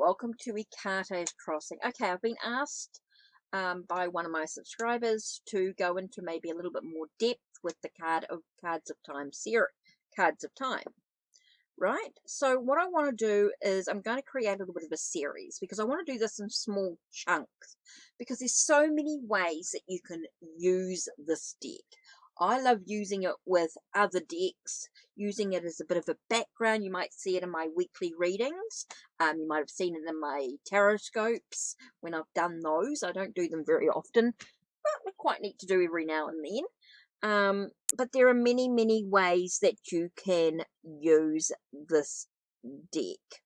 welcome to Ikate's Crossing. Okay, I've been asked by one of my subscribers to go into maybe a little bit more depth with the Cards of Time series, Cards of Time. Right, so what I want to do is I'm going to create a little bit of a series because I want to do this in small chunks because there's so many ways that you can use this deck. I love using it with other decks, using it as a bit of a background. You might see it in my weekly readings. You might have seen it in my tarot scopes when I've done those. I don't do them very often, but they're quite neat to do every now and then. But there are many, many ways that you can use this deck.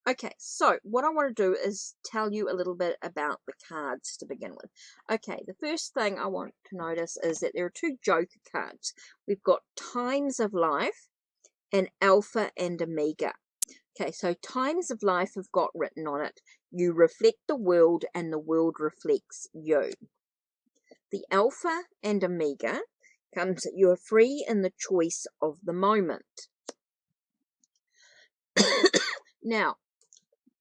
Okay, so what I want to do is tell you a little bit about the cards to begin with. Okay, the first thing I want to notice is that there are two Joker cards. We've got Times of Life and Alpha and Omega. Okay, so Times of Life have got written on it, you reflect the world and the world reflects you. The Alpha and Omega comes that you are free in the choice of the moment. Now,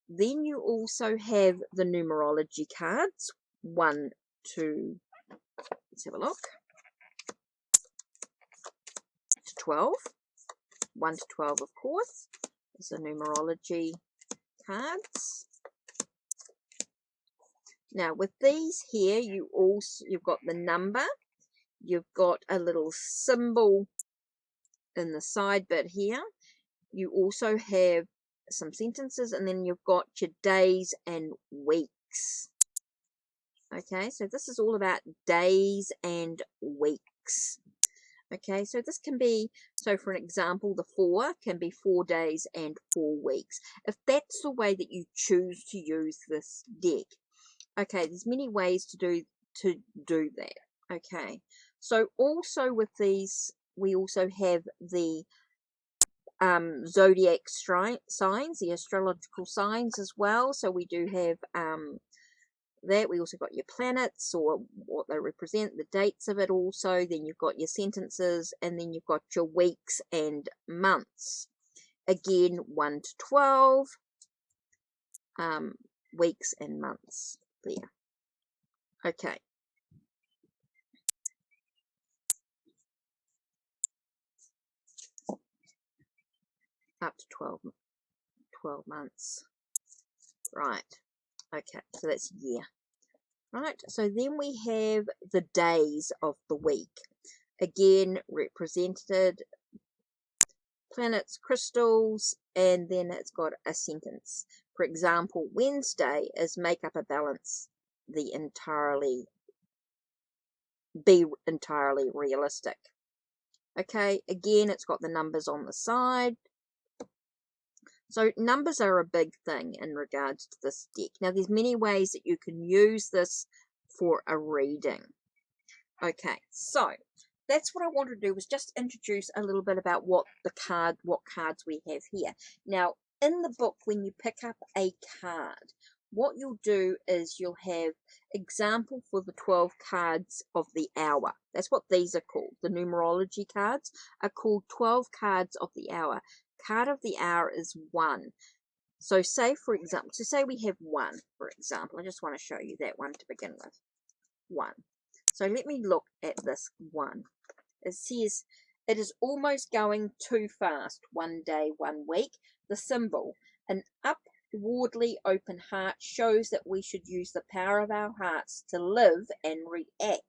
then you also have the numerology cards, 1 to, let's have a look, to 12, 1 to 12 of course, is the numerology cards. Now with these here, you've got the number, you've got a little symbol in the side bit here, you also have some sentences, and then you've got your days and weeks. Okay, so this is all about days and weeks. Okay, so this can be, so for an example, the 4 can be 4 days and 4 weeks. If that's the way that you choose to use this deck. Okay, there's many ways to do that. Okay, so also with these, we also have the zodiac signs, the astrological signs as well. So we do have that. We also got your planets or what they represent, the dates of it also. Then you've got your sentences, and then you've got your weeks and months. Again, 1 to 12 weeks and months there. Okay. Up to 12 months. Right. Okay, so that's a year. Right, so then we have the days of the week. Again, represented planets, crystals, and then it's got a sentence. For example, Wednesday is make up a balance, be entirely realistic. Okay, again, it's got the numbers on the side. So numbers are a big thing in regards to this deck. Now, there's many ways that you can use this for a reading. Okay, so that's what I wanted to do, was just introduce a little bit about what cards we have here. Now, in the book, when you pick up a card, what you'll do is you'll have example for the 12 cards of the hour. That's what these are called. The numerology cards are called 12 cards of the hour. Card of the hour is 1. So say, for example, say we have 1, for example. I just want to show you that one to begin with. 1. So let me look at this 1. It says, it is almost going too fast. 1 day, 1 week. The symbol, an upwardly open heart, shows that we should use the power of our hearts to live and react,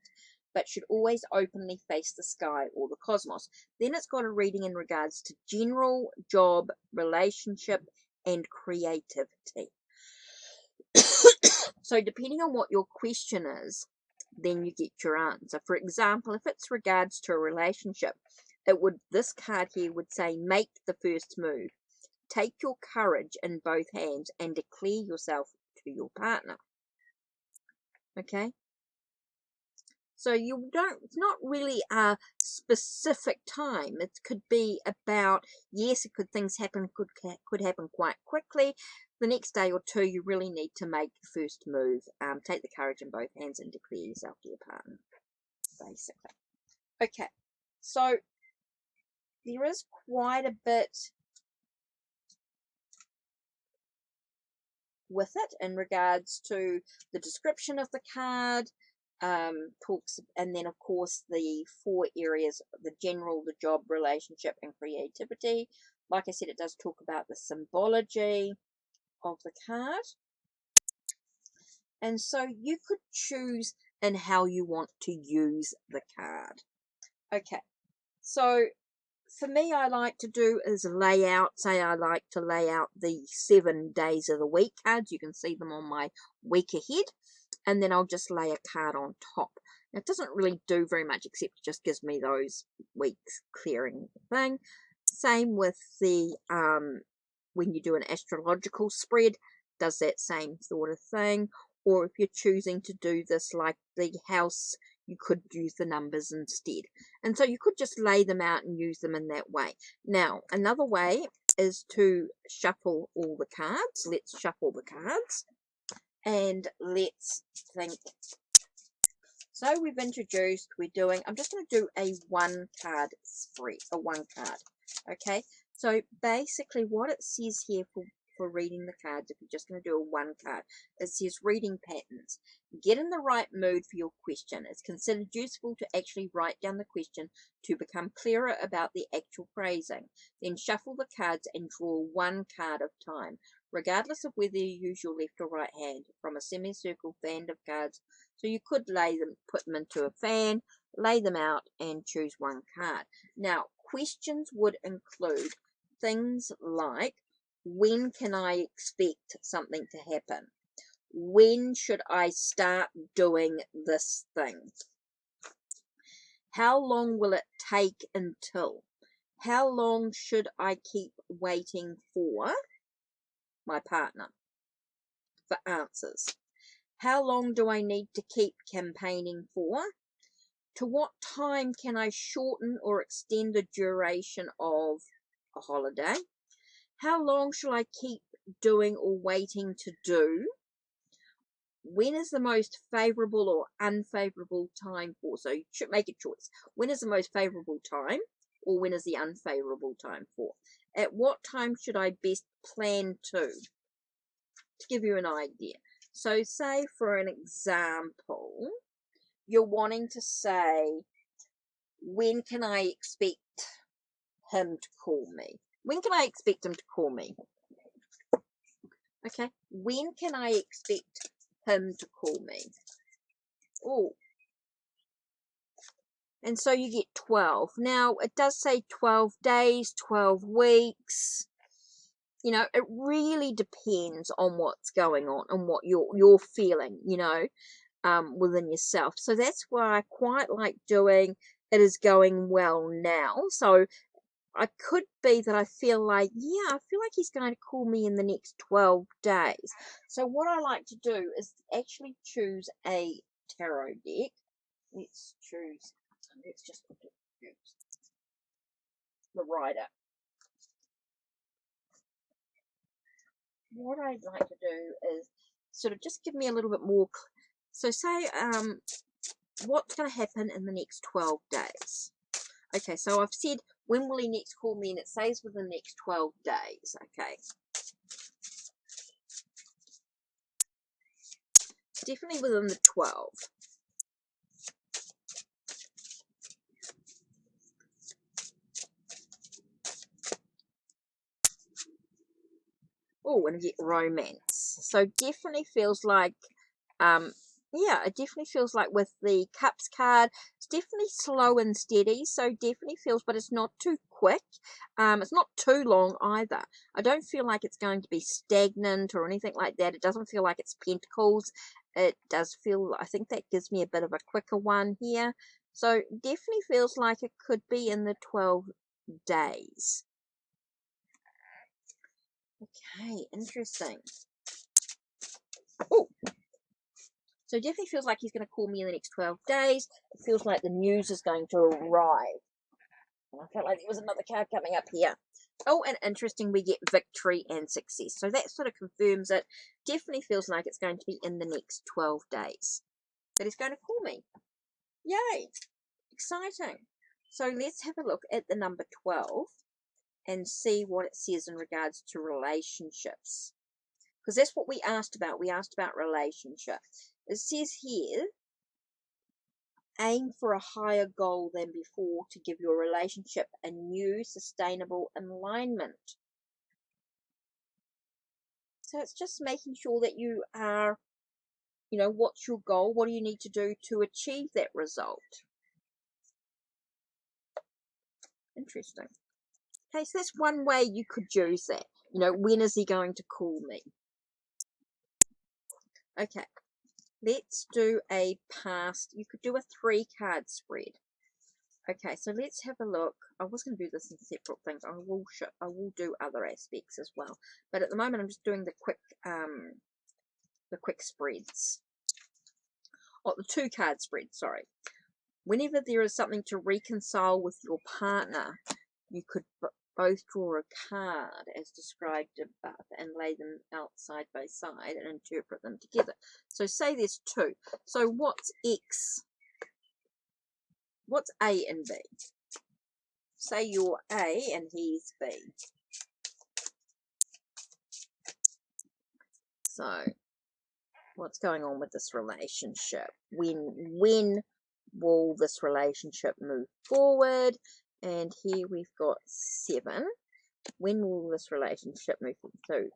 but should always openly face the sky or the cosmos. Then it's got a reading in regards to general, job, relationship, and creativity. So depending on what your question is, then you get your answer. For example, if it's regards to a relationship, this card here would say, make the first move. Take your courage in both hands and declare yourself to your partner. Okay? So it's not really a specific time. It could be about, yes, things could happen quite quickly. The next day or two, you really need to make the first move. Take the courage in both hands and declare yourself to your partner, basically. Okay, so there is quite a bit with it in regards to the description of the card, talks, and then of course the 4 areas: the general, the job, relationship, and creativity. Like I said, it does talk about the symbology of the card, and so you could choose in how you want to use the card. Okay, so for me, I like to do is lay out, say I like to lay out the 7 days of the week cards. You can see them on my week ahead, and then I'll just lay a card on top. Now, it doesn't really do very much, except it just gives me those weeks clearing thing. Same with the when you do an astrological spread, does that same sort of thing. Or if you're choosing to do this like the house, you could use the numbers instead. And so you could just lay them out and use them in that way. Now, another way is to shuffle all the cards. Let's shuffle the cards and let's think. So we've introduced, I'm just going to do a 1 card spread, a 1 card. Okay, so basically what it says here for reading the cards, if you're just going to do a 1 card, it says reading patterns. Get in the right mood for your question. It's considered useful to actually write down the question to become clearer about the actual phrasing. Then shuffle the cards and draw 1 card of time, regardless of whether you use your left or right hand, from a semicircle fan of cards. So you could put them into a fan, lay them out, and choose 1 card. Now, questions would include things like, when can I expect something to happen? When should I start doing this thing? How long will it take until? How long should I keep waiting for my partner for answers? How long do I need to keep campaigning for? To what time can I shorten or extend the duration of a holiday? How long shall I keep doing or waiting to do? When is the most favorable or unfavorable time for? So you should make a choice. When is the most favorable time, or when is the unfavorable time for? At what time should I best plan to give you an idea. So say for an example, you're wanting to say, when can I expect him to call me? When can I expect him to call me? Okay, when can I expect him to call me? Oh, and so you get 12. Now, it does say 12 days, 12 weeks. You know, it really depends on what's going on and what you're feeling, you know, within yourself. So that's why I quite like doing it is going well now. So I could be that I feel like, yeah, I feel like he's going to call me in the next 12 days. So what I like to do is actually choose a tarot deck. Let's just put the Rider. What I'd like to do is sort of just give me a little bit more. So say, what's going to happen in the next 12 days? Okay, so I've said, when will he next call me? And it says within the next 12 days. Okay. Definitely within the 12. Oh, and get romance. So definitely feels like, yeah, it definitely feels like with the Cups card, it's definitely slow and steady. So definitely feels, but it's not too quick. It's not too long either. I don't feel like it's going to be stagnant or anything like that. It doesn't feel like it's Pentacles. It does feel, I think that gives me a bit of a quicker one here. So definitely feels like it could be in the 12 days. Okay, interesting. Oh, so definitely feels like he's going to call me in the next 12 days. It feels like the news is going to arrive. And I felt like there was another card coming up here. Oh, and interesting, we get victory and success. So that sort of confirms it. Definitely feels like it's going to be in the next 12 days that he's going to call me. Yay! Exciting. So let's have a look at the number 12 and see what it says in regards to relationships. because that's what we asked about. We asked about relationship. It says here, aim for a higher goal than before to give your relationship a new sustainable alignment. So it's just making sure that you are, you know, what's your goal? What do you need to do to achieve that result? Interesting. Okay, so that's one way you could use that. You know, when is he going to call me? Okay, let's do a past. You could do a 3-card spread. Okay, so let's have a look. I was going to do this in separate things. I will do other aspects as well. But at the moment, I'm just doing the quick spreads. Oh, the 2-card spread. Sorry. Whenever there is something to reconcile with your partner, you could both draw a card as described above and lay them out side by side and interpret them together. So say there's 2. So what's X? What's A and B? Say you're A and he's B. So what's going on with this relationship? When will this relationship move forward? And here we've got 7. When will this relationship move forward? So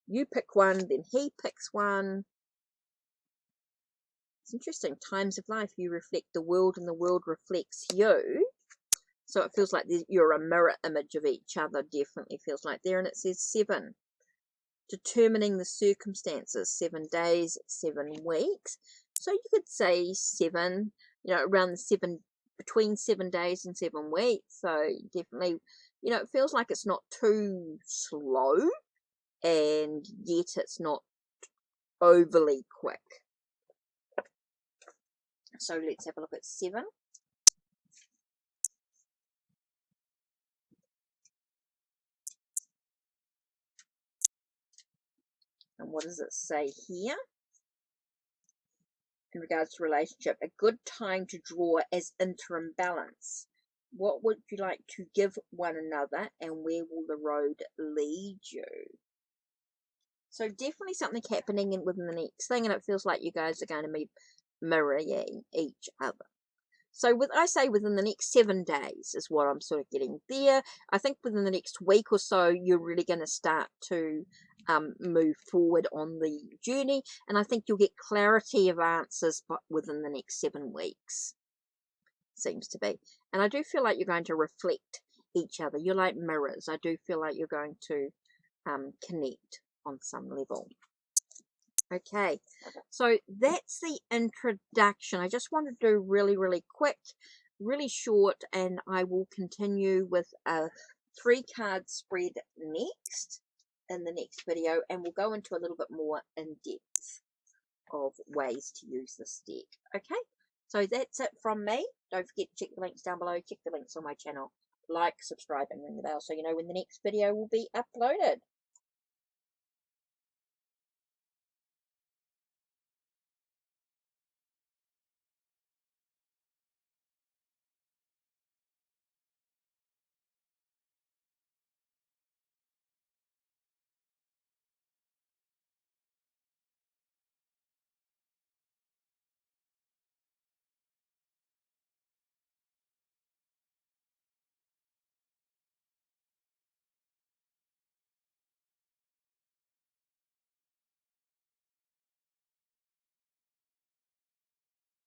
you pick one, then he picks one. It's interesting. Times of life, you reflect the world and the world reflects you. So it feels like you're a mirror image of each other. Definitely feels like there. And it says 7. Determining the circumstances, 7 days, 7 weeks. So you could say 7, you know, around between 7 days and 7 weeks. So definitely, you know, it feels like it's not too slow, and yet it's not overly quick. So let's have a look at 7. And what does it say here? In regards to relationship, a good time to draw as interim balance. What would you like to give one another, and where will the road lead you? So definitely something happening within the next thing, and it feels like you guys are going to be mirroring each other. So I say within the next 7 days is what I'm sort of getting there. I think within the next week or so, you're really going to start to move forward on the journey. And I think you'll get clarity of answers within the next 7 weeks, seems to be. And I do feel like you're going to reflect each other. You're like mirrors. I do feel like you're going to connect on some level. Okay, so that's the introduction. I just want to do really, really quick, really short, and I will continue with a 3-card spread next in the next video, and we'll go into a little bit more in depth of ways to use this deck. Okay, so that's it from me. Don't forget to check the links down below, check the links on my channel, like, subscribe, and ring the bell so you know when the next video will be uploaded.